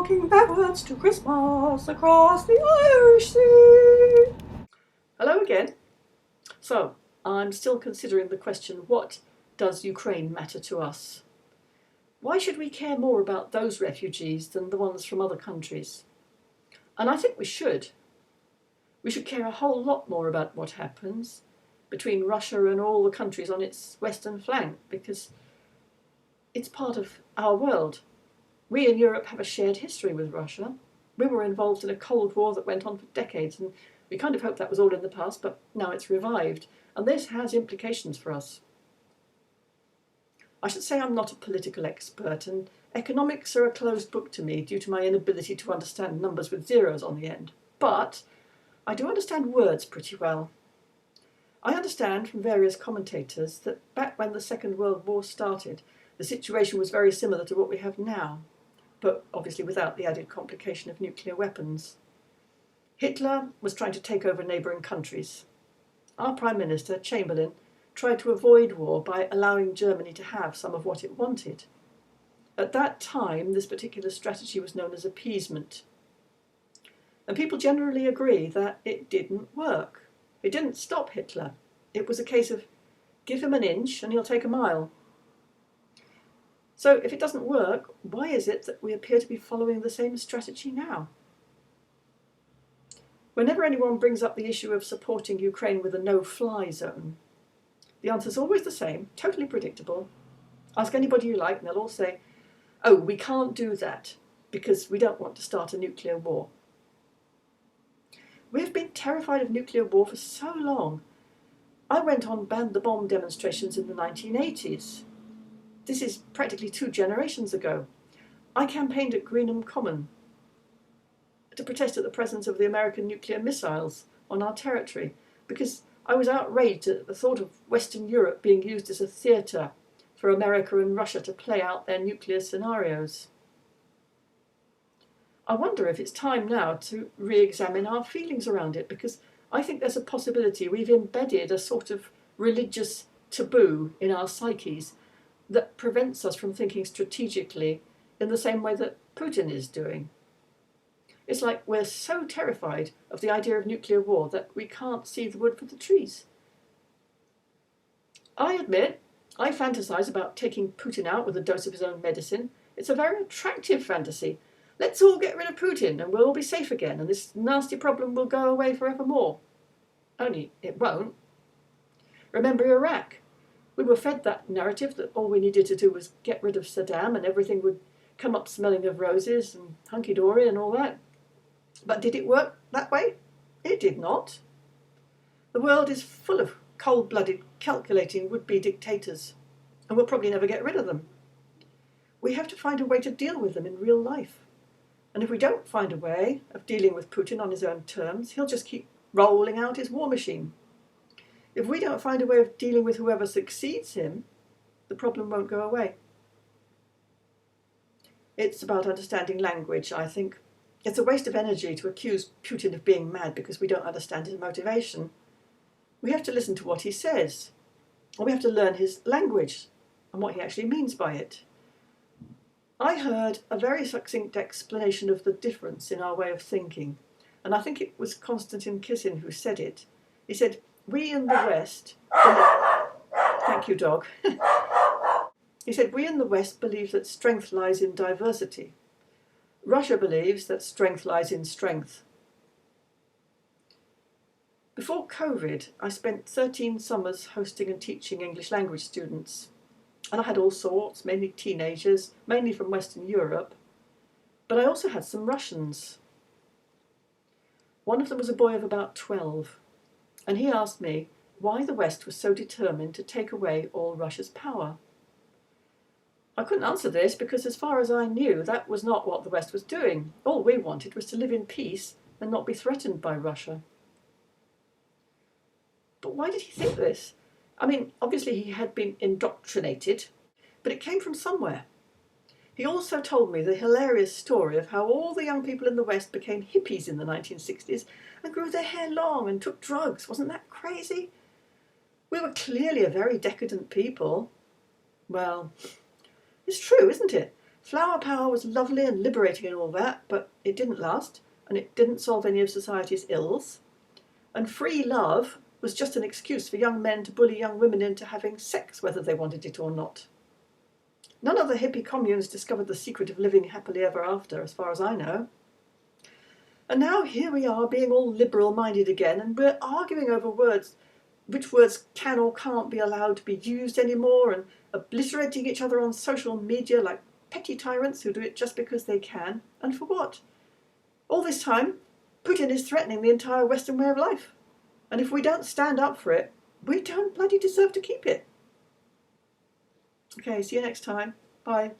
Walking backwards to Christmas across the Irish Sea. Hello again. So, I'm still considering the question, what does Ukraine matter to us? Why should we care more about those refugees than the ones from other countries? And I think we should. We should care a whole lot more about what happens between Russia and all the countries on its western flank, because it's part of our world. We in Europe have a shared history with Russia. We were involved in a Cold War that went on for decades, and we kind of hoped that was all in the past, but now it's revived, and this has implications for us. I should say I'm not a political expert, and economics are a closed book to me due to my inability to understand numbers with zeros on the end. But I do understand words pretty well. I understand from various commentators that back when the Second World War started, the situation was very similar to what we have now, but obviously without the added complication of nuclear weapons. Hitler was trying to take over neighbouring countries. Our Prime Minister, Chamberlain, tried to avoid war by allowing Germany to have some of what it wanted. At that time, this particular strategy was known as appeasement. And people generally agree that it didn't work. It didn't stop Hitler. It was a case of give him an inch and he'll take a mile. So if it doesn't work, why is it that we appear to be following the same strategy now? Whenever anyone brings up the issue of supporting Ukraine with a no-fly zone, the answer is always the same, totally predictable. Ask anybody you like and they'll all say, oh, we can't do that because we don't want to start a nuclear war. We have been terrified of nuclear war for so long. I went on ban the bomb demonstrations in the 1980s. This is practically 2 generations ago. I campaigned at Greenham Common to protest at the presence of the American nuclear missiles on our territory because I was outraged at the thought of Western Europe being used as a theatre for America and Russia to play out their nuclear scenarios. I wonder if it's time now to re-examine our feelings around it, because I think there's a possibility we've embedded a sort of religious taboo in our psyches that prevents us from thinking strategically in the same way that Putin is doing. It's like we're so terrified of the idea of nuclear war that we can't see the wood for the trees. I admit, I fantasize about taking Putin out with a dose of his own medicine. It's a very attractive fantasy. Let's all get rid of Putin and we'll all be safe again and this nasty problem will go away forevermore. Only it won't. Remember Iraq? We were fed that narrative that all we needed to do was get rid of Saddam and everything would come up smelling of roses and hunky-dory and all that. But did it work that way? It did not. The world is full of cold-blooded, calculating would-be dictators, and we'll probably never get rid of them. We have to find a way to deal with them in real life. And if we don't find a way of dealing with Putin on his own terms, he'll just keep rolling out his war machine. If we don't find a way of dealing with whoever succeeds him, the problem won't go away. It's about understanding language, I think. It's a waste of energy to accuse Putin of being mad because we don't understand his motivation. We have to listen to what he says, or we have to learn his language and what he actually means by it. I heard a very succinct explanation of the difference in our way of thinking, and I think it was Konstantin Kisin who said it. He said, we in the West... Thank you, dog. He said, we in the West believe that strength lies in diversity. Russia believes that strength lies in strength. Before COVID, I spent 13 summers hosting and teaching English language students. And I had all sorts, mainly teenagers, mainly from Western Europe. But I also had some Russians. One of them was a boy of about 12. And he asked me why the West was so determined to take away all Russia's power. I couldn't answer this because, as far as I knew, that was not what the West was doing. All we wanted was to live in peace and not be threatened by Russia. But why did he think this? I mean, obviously he had been indoctrinated, but it came from somewhere. He also told me the hilarious story of how all the young people in the West became hippies in the 1960s and grew their hair long and took drugs. Wasn't that crazy? We were clearly a very decadent people. Well, it's true, isn't it? Flower power was lovely and liberating and all that, but it didn't last, and it didn't solve any of society's ills. And free love was just an excuse for young men to bully young women into having sex, whether they wanted it or not. None of the hippie communes discovered the secret of living happily ever after, as far as I know. And now here we are being all liberal-minded again, and we're arguing over words, which words can or can't be allowed to be used anymore, and obliterating each other on social media like petty tyrants who do it just because they can. And for what? All this time, Putin is threatening the entire Western way of life. And if we don't stand up for it, we don't bloody deserve to keep it. Okay, see you next time. Bye.